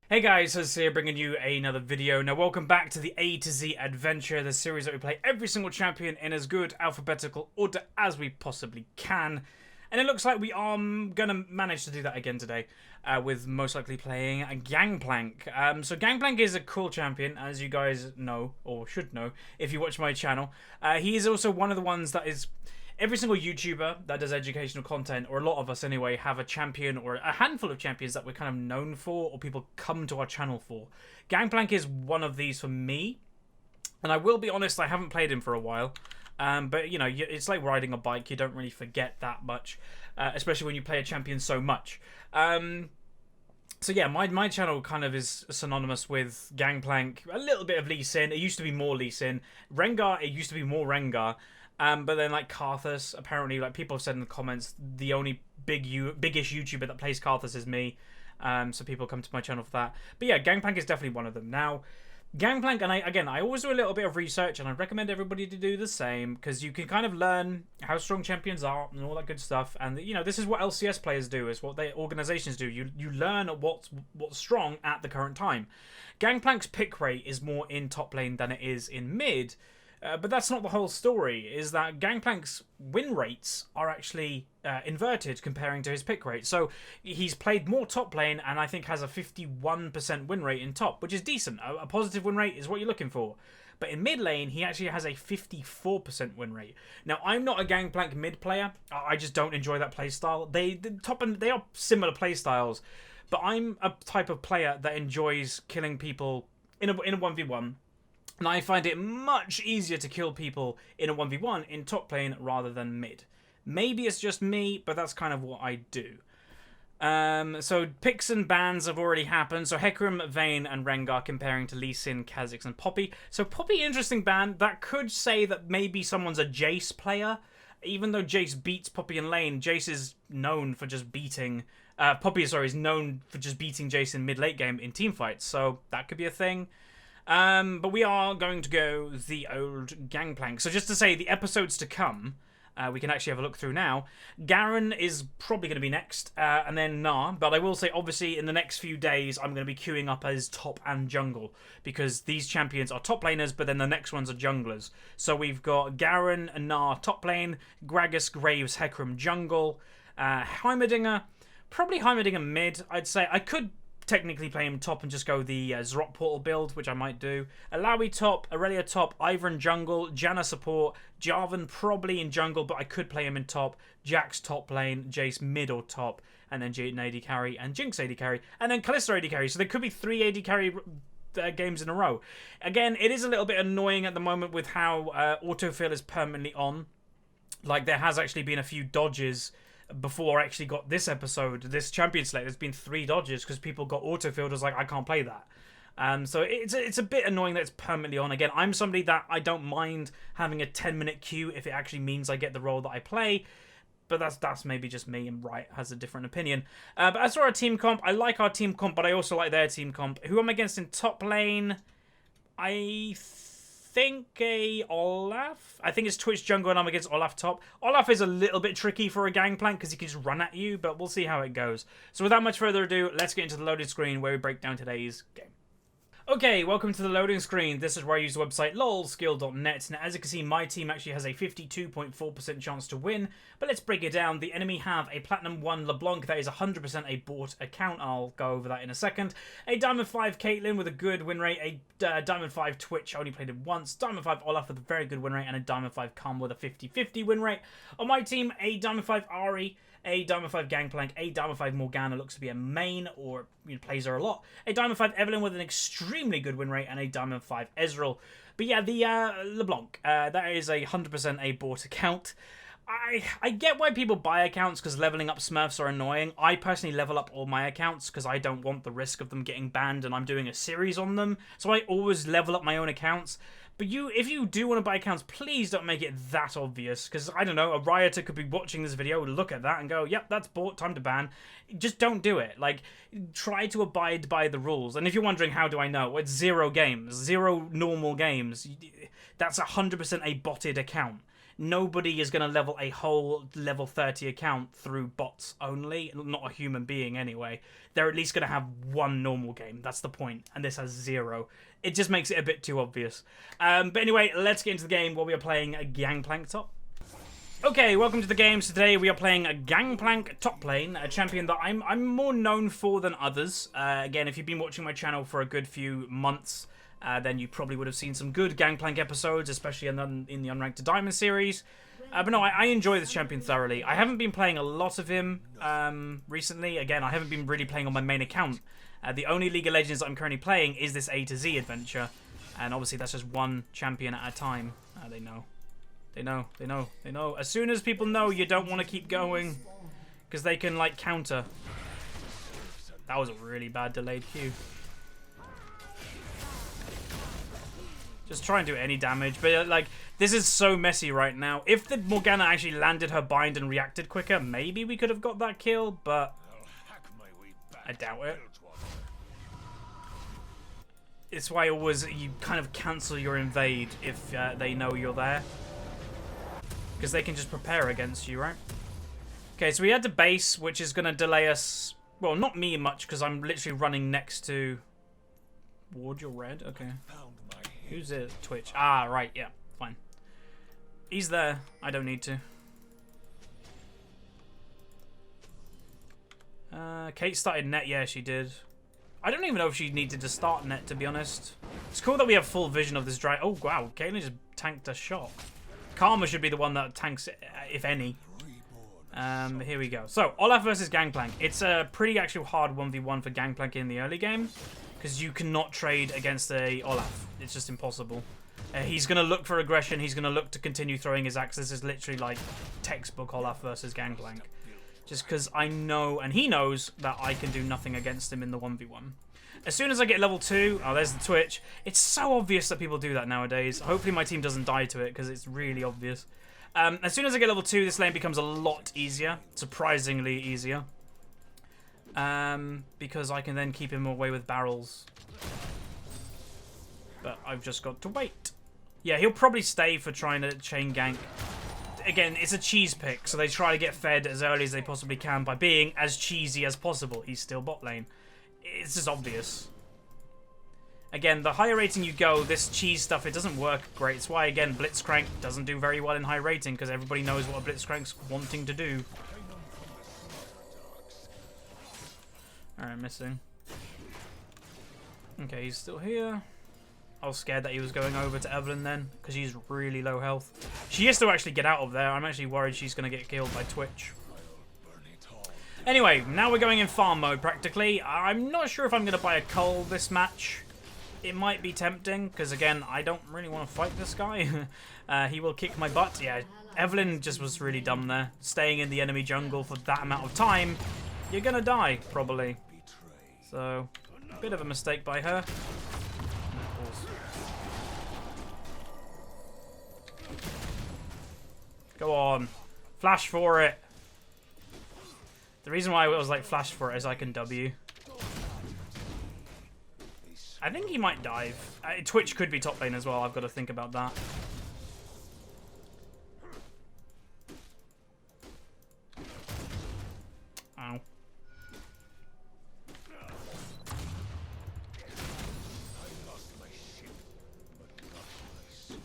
Hey guys, Huzz here bringing you another video. Now welcome back to the A to Z Adventure, the series that we play every single champion in as good alphabetical order as we possibly can. And it looks like we are going to manage to do that again today, with most likely playing a Gangplank. So Gangplank is a cool champion, as you guys know, or should know, if you watch my channel. He is also one of the ones that is... Every single YouTuber that does educational content, or a lot of us anyway, have a champion or a handful of champions that we're kind of known for or people come to our channel for. Gangplank is one of these for me. And I will be honest, I haven't played him for a while. But, you know, it's like riding a bike. You don't really forget that much, especially when you play a champion so much. So yeah, my channel kind of is synonymous with Gangplank, a little bit of Lee Sin. It used to be more Lee Sin. Rengar, it used to be more Rengar. But then, like, Karthus, apparently, like, people have said in the comments, the only biggish YouTuber that plays Karthus is me. So people come to my channel for that. But yeah, Gangplank is definitely one of them. Now, Gangplank, and I always do a little bit of research, and I recommend everybody to do the same, because you can kind of learn how strong champions are and all that good stuff. And, you know, this is what LCS players do, is what their organizations do. You learn what's strong at the current time. Gangplank's pick rate is more in top lane than it is in mid. But that's not the whole story, is that Gangplank's win rates are actually inverted comparing to his pick rate. So he's played more top lane and I think has a 51% win rate in top, which is decent. A positive win rate is what you're looking for. But in mid lane, he actually has a 54% win rate. Now, I'm not a Gangplank mid player. I just don't enjoy that playstyle. They are similar playstyles, but I'm a type of player that enjoys killing people in a 1v1. And I find it much easier to kill people in a 1v1 in top lane rather than mid. Maybe it's just me, but that's kind of what I do. So picks and bans have already happened. So Hecarim, Vayne, and Rengar comparing to Lee Sin, Kha'Zix, and Poppy. So Poppy, interesting ban. That could say that maybe someone's a Jace player. Even though Jace beats Poppy in lane, Jace is known for just beating... Poppy, sorry, is known for just beating Jace in mid-late game in teamfights. So that could be a thing. But we are going to go the old Gangplank. So just to say, the episodes to come, we can actually have a look through now. Garen is probably going to be next, and then Gnar. But I will say, obviously, in the next few days, I'm going to be queuing up as top and jungle. Because these champions are top laners, but then the next ones are junglers. So we've got Garen and Gnar top lane, Gragas, Graves, Hecarim jungle, Heimerdinger, probably Heimerdinger mid, I'd say. I could technically play him top and just go the Zrot Portal build, which I might do. Alawi top, Aurelia top, Ivern jungle, Janna support, Jarvan probably in jungle, but I could play him in top, Jax top lane, Jace mid or top, and then Jaden AD carry, and Jinx AD carry, and then Kalista AD carry. So there could be 3 AD carry games in a row. Again, it is a little bit annoying at the moment with how autofill is permanently on. Like, there has actually been a few dodges before I actually got this episode, this champion select. There's been 3 dodges because people got autofilled as like, I can't play that. So it's a bit annoying that it's permanently on. Again, I'm somebody that I don't mind having a 10-minute queue if it actually means I get the role that I play. But that's maybe just me, and Riot has a different opinion. But as for our team comp, I like our team comp, but I also like their team comp. Who I'm against in top lane, I think a Olaf. I think it's Twitch jungle and I'm against Olaf top. Olaf is a little bit tricky for a Gangplank because he can just run at you, but we'll see how it goes. So without much further ado, let's get into the loaded screen where we break down today's game. Okay, welcome to the loading screen. This is where I use the website lolskill.net. Now, as you can see, my team actually has a 52.4% chance to win. But let's break it down. The enemy have a Platinum 1 LeBlanc. That is 100% a bought account. I'll go over that in a second. A Diamond 5 Caitlyn with a good win rate. A Diamond 5 Twitch, only played it once. Diamond 5 Olaf with a very good win rate. And a Diamond 5 Calm with a 50-50 win rate. On my team, a Diamond 5 Ari, a Diamond 5 Gangplank, a Diamond 5 Morgana looks to be a main, or plays her a lot. A Diamond 5 Evelyn with an extremely good win rate, and a Diamond 5 Ezreal. But yeah, the LeBlanc, that is a 100% a bought account. I get why people buy accounts because leveling up Smurfs are annoying. I personally level up all my accounts because I don't want the risk of them getting banned and I'm doing a series on them. So I always level up my own accounts. But if you do want to buy accounts, please don't make it that obvious. Because, I don't know, a rioter could be watching this video, look at that and go, yep, that's bought, time to ban. Just don't do it. Like, try to abide by the rules. And if you're wondering, how do I know? It's 0 games, 0 normal games. That's 100% a botted account. nobody is going to level a whole level 30 account through bots only. Not a human being anyway. They're at least going to have one normal game. That's the point. And this has 0. It just makes it a bit too obvious. But anyway, let's get into the game where we are playing a Gangplank top. Okay, welcome to the game. So today we are playing a Gangplank top lane, a champion that I'm more known for than others. Again, if you've been watching my channel for a good few months, then you probably would have seen some good Gangplank episodes, especially in the Unranked to Diamond series. But no, I enjoy this champion thoroughly. I haven't been playing a lot of him recently. Again, I haven't been really playing on my main account. The only League of Legends that I'm currently playing is this A to Z adventure. And obviously that's just one champion at a time. They know. They know, they know, they know. As soon as people know, you don't want to keep going. Because they can, like, counter. That was a really bad delayed Q. Just try and do any damage. But, like, this is so messy right now. If the Morgana actually landed her bind and reacted quicker, maybe we could have got that kill. But I doubt it. It's why always you kind of cancel your invade if they know you're there. Because they can just prepare against you, right? Okay, so we had to base, which is going to delay us... Well, not me much, because I'm literally running next to... Ward, you're red? Okay. Who's it? Twitch. Ah, right, yeah. Fine. He's there. I don't need to. Kate started net. Yeah, she did. I don't even know if she needed to start net, to be honest. It's cool that we have full vision of this dry... Oh, wow. Caitlyn just tanked a shot. Karma should be the one that tanks, if any. Here we go. So, Olaf versus Gangplank. It's a pretty actual hard 1v1 for Gangplank in the early game. Because you cannot trade against a Olaf. It's just impossible. He's going to look for aggression. He's going to look to continue throwing his axe. This is literally like textbook Olaf versus Gangplank. Just because I know, and he knows, that I can do nothing against him in the 1v1. As soon as I get level 2, oh, there's the Twitch. It's so obvious that people do that nowadays. Hopefully my team doesn't die to it, because it's really obvious. As soon as I get level 2, this lane becomes a lot easier. Surprisingly easier. Because I can then keep him away with barrels. But I've just got to wait. Yeah, he'll probably stay for trying to chain gank. Again, it's a cheese pick, so they try to get fed as early as they possibly can by being as cheesy as possible. He's still bot lane. It's just obvious. Again, the higher rating you go, this cheese stuff, it doesn't work great. It's why, again, Blitzcrank doesn't do very well in high rating, because everybody knows what a Blitzcrank's wanting to do. Alright, missing. Okay, he's still here. I was scared that he was going over to Evelyn then, because she's really low health. She has to actually get out of there. I'm actually worried she's going to get killed by Twitch. Anyway, now we're going in farm mode, practically. I'm not sure if I'm going to buy a cull this match. It might be tempting, because, again, I don't really want to fight this guy. He will kick my butt. Yeah, Evelyn just was really dumb there. Staying in the enemy jungle for that amount of time, you're going to die, probably. So, a bit of a mistake by her. Go on. Flash for it. The reason why I was like flash for it is I can W. I think he might dive. Twitch could be top lane as well. I've got to think about that. Ow.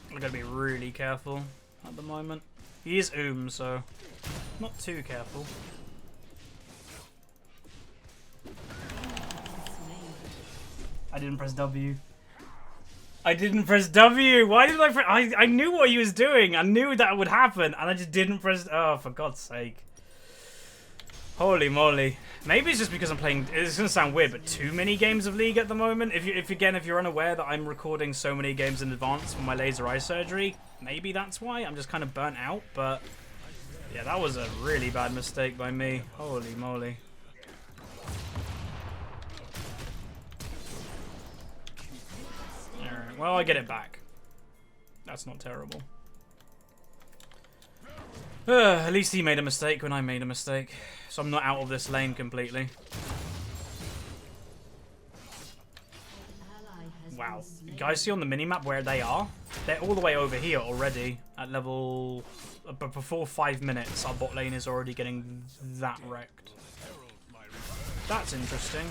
I've got to be really careful at the moment. He is so not too careful. I didn't press W. I didn't press W. Why did I knew what he was doing. I knew that would happen, and I just didn't press. Oh, for God's sake! Holy moly! Maybe it's just because I'm playing. It's gonna sound weird, but too many games of League at the moment. If you're unaware that I'm recording so many games in advance for my laser eye surgery, maybe that's why I'm just kind of burnt out. But yeah, that was a really bad mistake by me. Holy moly! Alright, well, I get it back. That's not terrible. At least he made a mistake when I made a mistake. So I'm not out of this lane completely. Wow. You guys see on the minimap where they are? They're all the way over here already at level... But before 5 minutes, our bot lane is already getting that wrecked. That's interesting.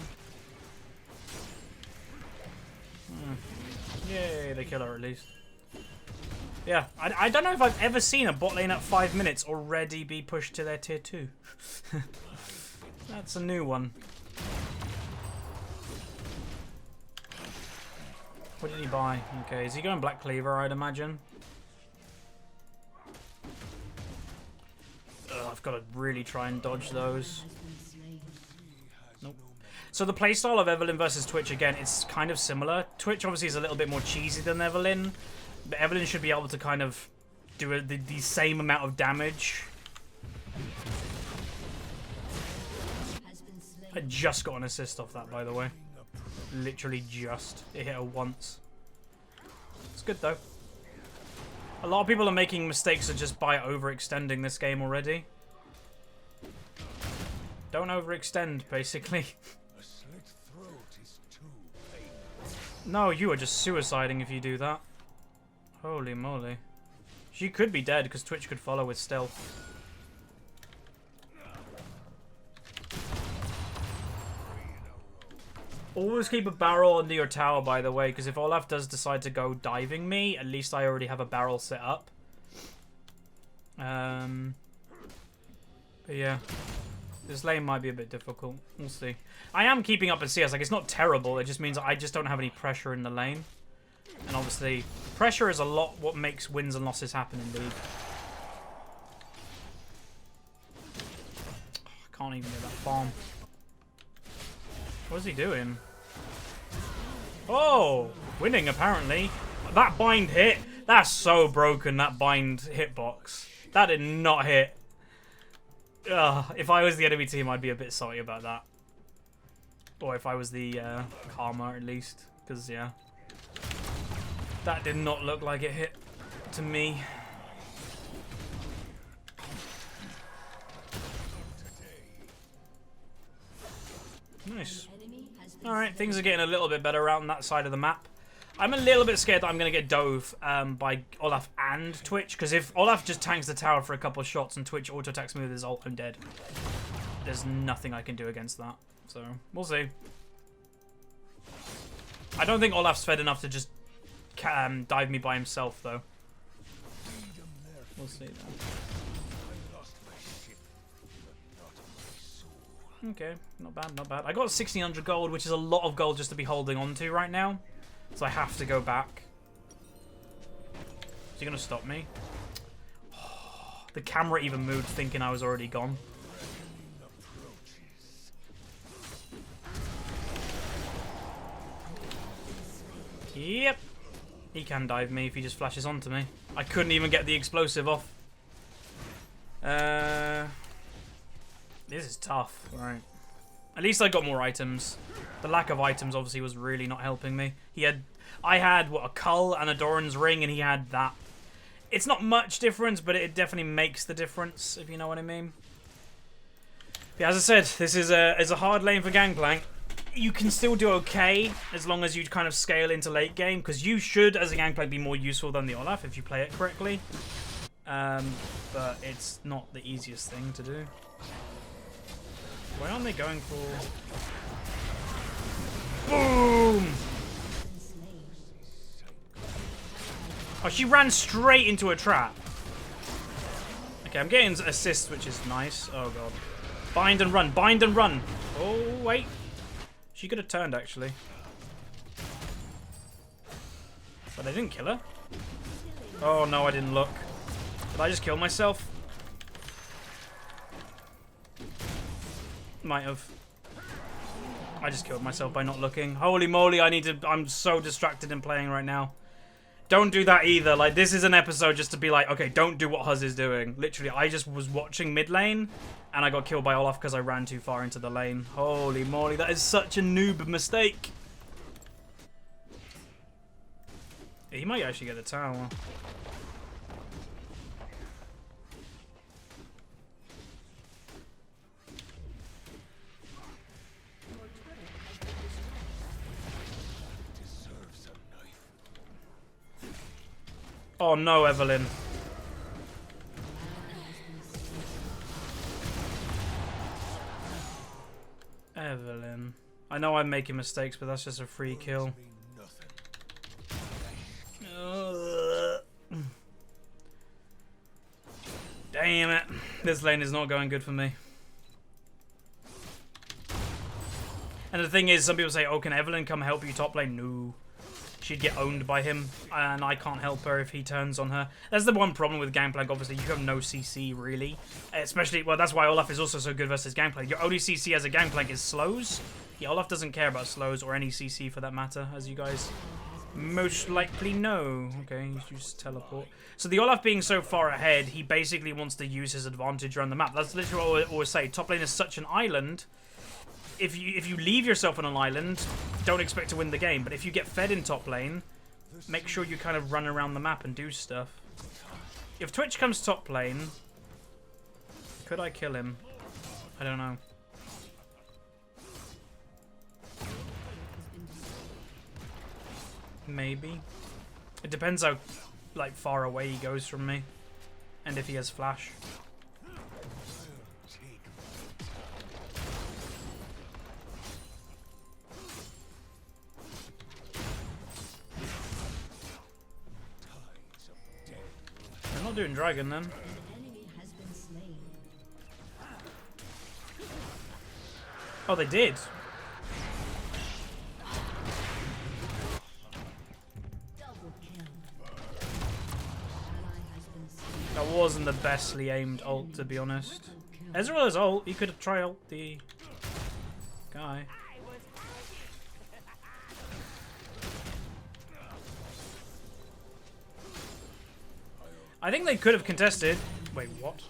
Yay, they kill her at least. Yeah, I don't know if I've ever seen a bot lane at 5 minutes already be pushed to their tier 2. That's a new one. What did he buy? Okay, is he going Black Cleaver, I'd imagine? Ugh, I've got to really try and dodge those. Nope. So the playstyle of Evelynn versus Twitch, again, it's kind of similar. Twitch obviously is a little bit more cheesy than Evelynn, but Evelynn should be able to kind of do the same amount of damage. I just got an assist off that, by the way. Literally just. It hit her once. It's good, though. A lot of people are making mistakes of just by overextending this game already. Don't overextend, basically. No, you are just suiciding if you do that. Holy moly. She could be dead because Twitch could follow with stealth. Always keep a barrel under your tower, by the way, because if Olaf does decide to go diving me, at least I already have a barrel set up. But yeah. This lane might be a bit difficult. We'll see. I am keeping up in CS. Like, it's not terrible. It just means I just don't have any pressure in the lane. And obviously, pressure is a lot what makes wins and losses happen in League. I can't even get that farm. What is he doing? Oh! Winning, apparently. That bind hit. That's so broken, that bind hitbox. That did not hit. If I was the enemy team, I'd be a bit salty about that. Or if I was the Karma, at least. Because, yeah. That did not look like it hit to me. Nice. Alright, things are getting a little bit better around that side of the map. I'm a little bit scared that I'm going to get dove by Olaf and Twitch, because if Olaf just tanks the tower for a couple of shots and Twitch auto-attacks me with his ult, I'm dead. There's nothing I can do against that, so we'll see. I don't think Olaf's fed enough to just dive me by himself, though. We'll see, though. Okay, not bad, not bad. I got 1,600 gold, which is a lot of gold just to be holding on to right now. So I have to go back. Is he going to stop me? The camera even moved thinking I was already gone. Yep. He can dive me if he just flashes onto me. I couldn't even get the explosive off. This is tough. Right. At least I got more items. The lack of items obviously was really not helping me. I had what, a Cull and a Doran's ring, and he had that. It's not much difference, but it definitely makes the difference, if you know what I mean. Yeah, as I said, this is a hard lane for Gangplank. You can still do okay as long as you kind of scale into late game, because you should, as a Gangplank, be more useful than the Olaf if you play it correctly. But it's not the easiest thing to do. Why aren't they going for... Boom! Oh, she ran straight into a trap. Okay, I'm getting assists, which is nice. Oh, God. Bind and run. Bind and run. Oh, wait. She could have turned, actually. But they didn't kill her. Oh, no, I didn't look. Did I just kill myself? Might have. I just killed myself by not looking. Holy moly, I'm so distracted in playing right now. Don't do that either. Like, this is an episode just to be like, okay, don't do what Huzz is doing. Literally, I just was watching mid lane, and I got killed by Olaf because I ran too far into the lane. Holy moly, that is such a noob mistake. He might actually get the tower. Oh no, Evelyn. Evelyn. I know I'm making mistakes, but that's just a free kill. Damn it. This lane is not going good for me. And the thing is, some people say, oh, can Evelyn come help you top lane? No. She'd get owned by him, and I can't help her if he turns on her. That's the one problem with Gangplank, obviously. You have no CC, really. Especially, well, that's why Olaf is also so good versus Gangplank. Your only CC as a Gangplank is slows. Yeah, Olaf doesn't care about slows or any CC for that matter, as you guys most likely know. Okay, he's used teleport. So the Olaf being so far ahead, he basically wants to use his advantage around the map. That's literally what I always say. Top lane is such an island. If you leave yourself on an island, don't expect to win the game. But if you get fed in top lane, make sure you kind of run around the map and do stuff. If Twitch comes top lane, could I kill him? I don't know. Maybe. It depends how like far away he goes from me, and if he has flash. I'm not doing dragon then. Oh, they did. That wasn't the bestly aimed ult, to be honest. Ezreal's ult, he could have tried ult the guy. I think they could have contested. Wait, what?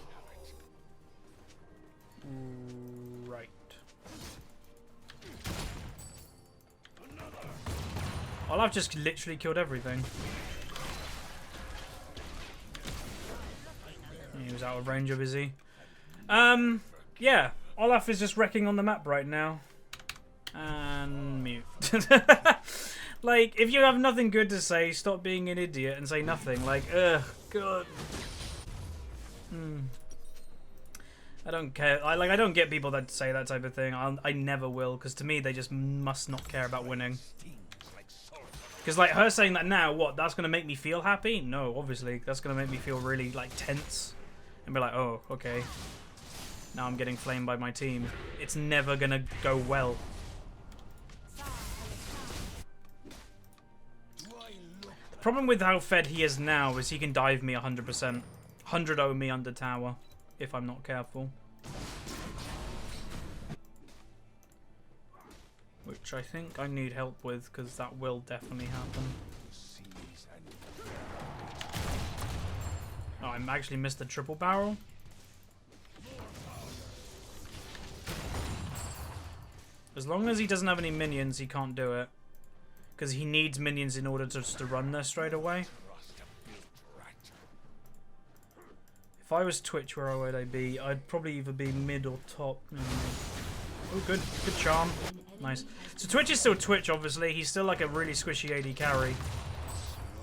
Right. Olaf just literally killed everything. He was out of range of, is he? Yeah. Olaf is just wrecking on the map right now. And mute. Like, if you have nothing good to say, stop being an idiot and say nothing. Like, ugh, God. I don't care. I don't get people that say that type of thing. I never will, because to me, they just must not care about winning. Because, like, her saying that now, what? That's going to make me feel happy? No, obviously. That's going to make me feel really, like, tense. And be like, oh, okay. Now I'm getting flamed by my team. It's never going to go well. The problem with how fed he is now is he can dive me 100%. 100-0 me under tower, if I'm not careful. Which I think I need help with, because that will definitely happen. Oh, I actually missed the triple barrel. As long as he doesn't have any minions, he can't do it. Because he needs minions in order to run there straight away. If I was Twitch, where would I be? I'd probably either be mid or top. Oh, good charm. Nice. So Twitch is still Twitch, obviously. He's still like a really squishy AD carry.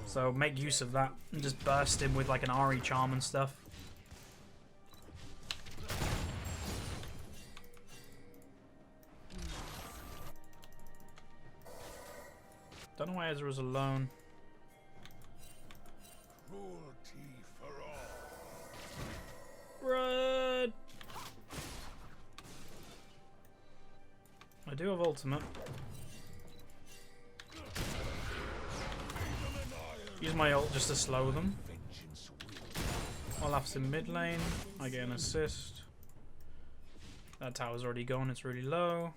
So make use of that and just burst him with like an Ari charm and stuff. Don't know why Ezra's alone. Run! I do have ultimate. Use my ult just to slow them. Olaf's in mid lane. I get an assist. That tower's already gone. It's really low.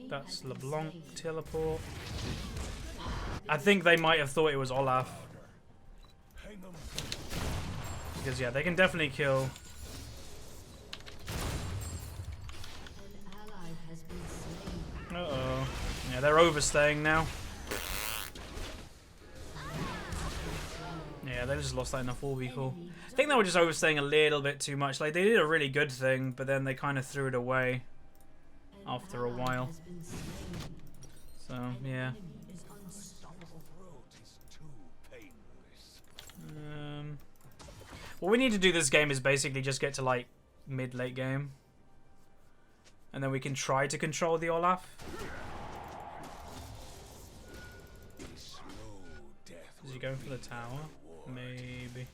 That's LeBlanc teleport. I think they might have thought it was Olaf. Because yeah, they can definitely kill. Uh-oh. Yeah, they're overstaying now. Yeah, they just lost that in a 4v4. I think they were just overstaying a little bit too much. Like, they did a really good thing, but then they kind of threw it away after a while. So, yeah. What we need to do this game is basically just get to like mid-late game. And then we can try to control the Olaf. Is he going for the tower? Maybe.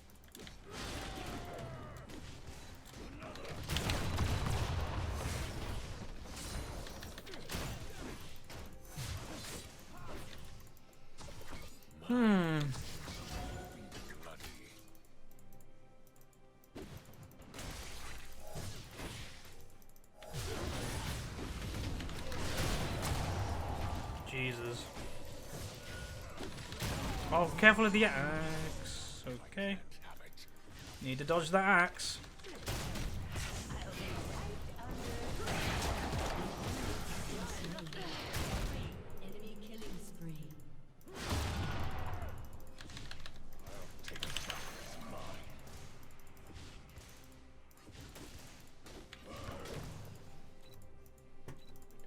Jesus. Oh, careful of the axe. Okay. Need to dodge that axe.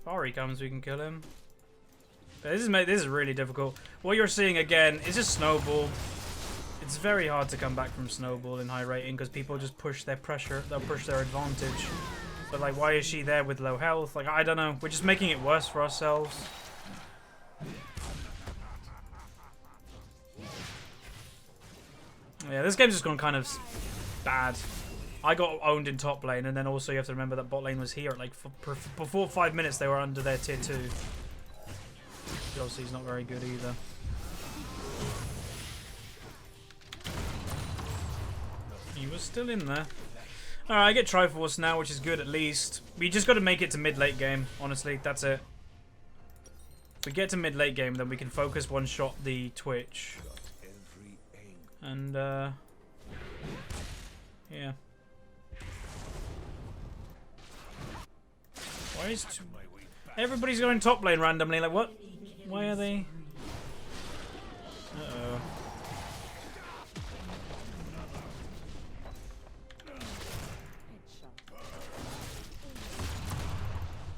If Ari comes, we can kill him. This is really difficult. What you're seeing again is just snowball. It's very hard to come back from snowball in high rating because people just push their pressure. They'll push their advantage. But like, why is she there with low health? Like, I don't know. We're just making it worse for ourselves. Yeah, this game's just gone kind of bad. I got owned in top lane, and then also you have to remember that bot lane was here. Like, before 5 minutes, they were under their tier 2. Obviously, he's not very good either. He was still in there. Alright, I get Triforce now, which is good at least. We just got to make it to mid-late game, honestly. That's it. If we get to mid-late game, then we can focus one-shot the Twitch. And, yeah. Why is... Everybody's going top lane randomly, like what? Why are they... Uh-oh.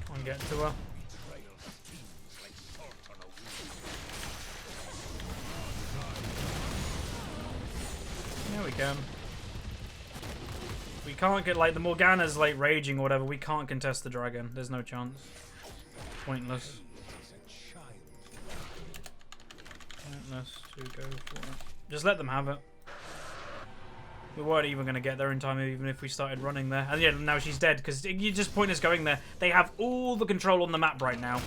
Can't get to her. There we go. We can't get, like, the Morgana's, like, raging or whatever. We can't contest the dragon. There's no chance. Pointless. Pointless to go for it. Just let them have it. We weren't even going to get there in time even if we started running there. And yeah, now she's dead because you just pointless going there. They have all the control on the map right now.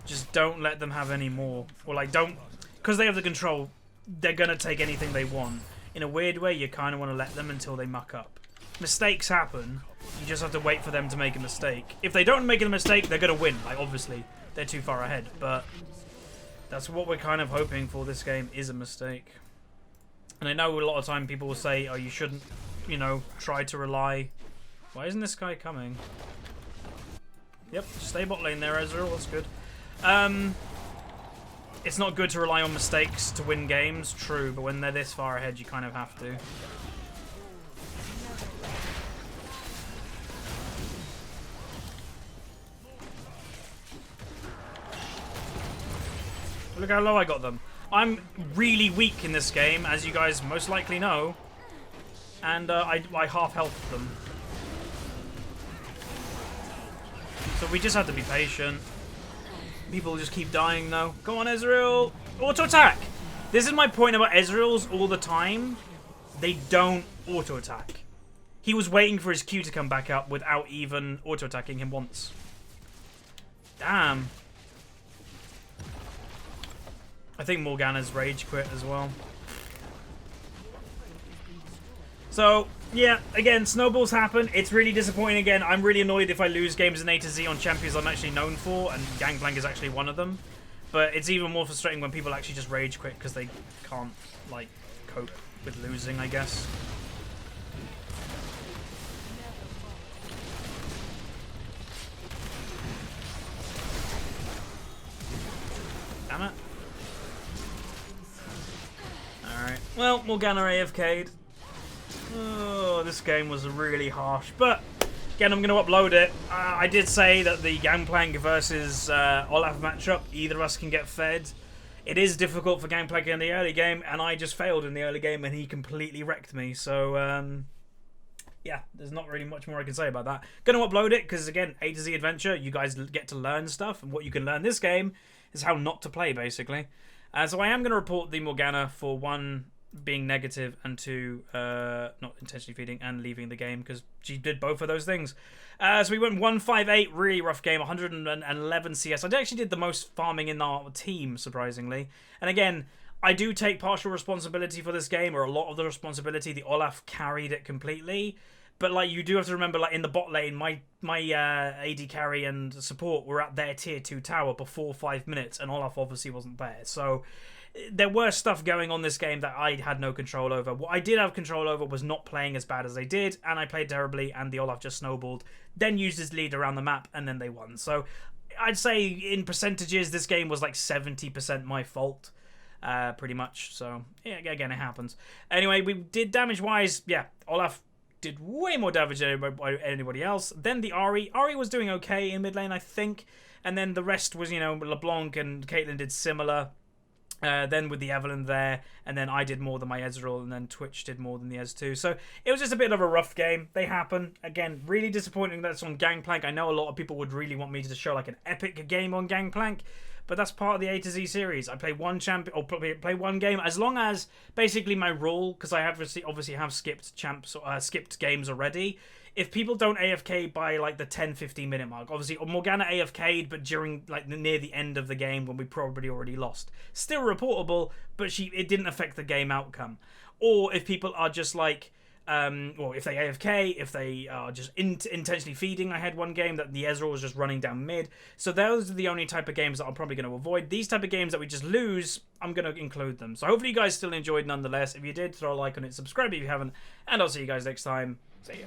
Just don't let them have any more. Or like, don't... Because they have the control, they're going to take anything they want. In a weird way, you kind of want to let them until they muck up. Mistakes happen. You just have to wait for them to make a mistake. If they don't make a mistake, they're going to win. Like, obviously, they're too far ahead. But that's what we're kind of hoping for this game, is a mistake. And I know a lot of time people will say, oh, you shouldn't, you know, try to rely... Why isn't this guy coming? Yep, stay bot lane there, Ezreal. That's good. It's not good to rely on mistakes to win games, true, but when they're this far ahead, you kind of have to. Look how low I got them. I'm really weak in this game, as you guys most likely know, and I half health them. So we just have to be patient. People just keep dying though. Go on, Ezreal! Auto attack! This is my point about Ezreal's all the time. They don't auto attack. He was waiting for his Q to come back up without even auto attacking him once. Damn. I think Morgana's rage quit as well. So, yeah, again, snowballs happen. It's really disappointing again. I'm really annoyed if I lose games in A to Z on champions I'm actually known for, and Gangplank is actually one of them. But it's even more frustrating when people actually just rage quit because they can't, like, cope with losing, I guess. Damn it. Alright, well, Morgana AFK'd. Oh, this game was really harsh. But, again, I'm going to upload it. I did say that the Gangplank versus Olaf matchup, either of us can get fed. it is difficult for Gangplank in the early game, and I just failed in the early game, and he completely wrecked me. So, yeah, there's not really much more I can say about that. Gonna upload it, because again, A to Z Adventure, you guys get to learn stuff, and what you can learn this game is how not to play, basically. So I am going to report the Morgana for 1, being negative, and 2, not intentionally feeding and leaving the game, because she did both of those things. So we went 158, really rough game, 111 CS. I actually did the most farming in our team, surprisingly. And again, I do take partial responsibility for this game, or a lot of the responsibility. The Olaf carried it completely. But like, you do have to remember, like, in the bot lane, my AD carry and support were at their tier 2 tower before 5 minutes, and Olaf obviously wasn't there. So there were stuff going on this game that I had no control over. What I did have control over was not playing as bad as they did, and I played terribly, and the Olaf just snowballed, then used his lead around the map, and then they won. So I'd say in percentages, this game was like 70% my fault, pretty much. So yeah, again, it happens. Anyway, we did damage-wise, yeah, Olaf did way more damage than anybody else. Then the Ahri. Ahri was doing okay in mid lane, I think, and then the rest was, you know, LeBlanc and Caitlyn did similar. Then with the Evelyn there, and then I did more than my Ezreal, and then Twitch did more than the Ez2. So it was just a bit of a rough game. They happen. Again, really disappointing that it's on Gangplank. I know a lot of people would really want me to show like an epic game on Gangplank, but that's part of the A to Z series. I play one champion, or play one game, as long as basically my rule, because I have obviously have skipped skipped games already. If people don't AFK by like the 10-15 minute mark, obviously Morgana AFK'd, but during like near the end of the game when we probably already lost, still reportable, but it didn't affect the game outcome. Or if people are just like, or if they AFK, if they are just intentionally feeding. I had one game that the Ezreal was just running down mid. So those are the only type of games that I'm probably going to avoid. These type of games that we just lose, I'm going to include them. So hopefully you guys still enjoyed nonetheless. If you did, throw a like on it, subscribe if you haven't, and I'll see you guys next time. See ya.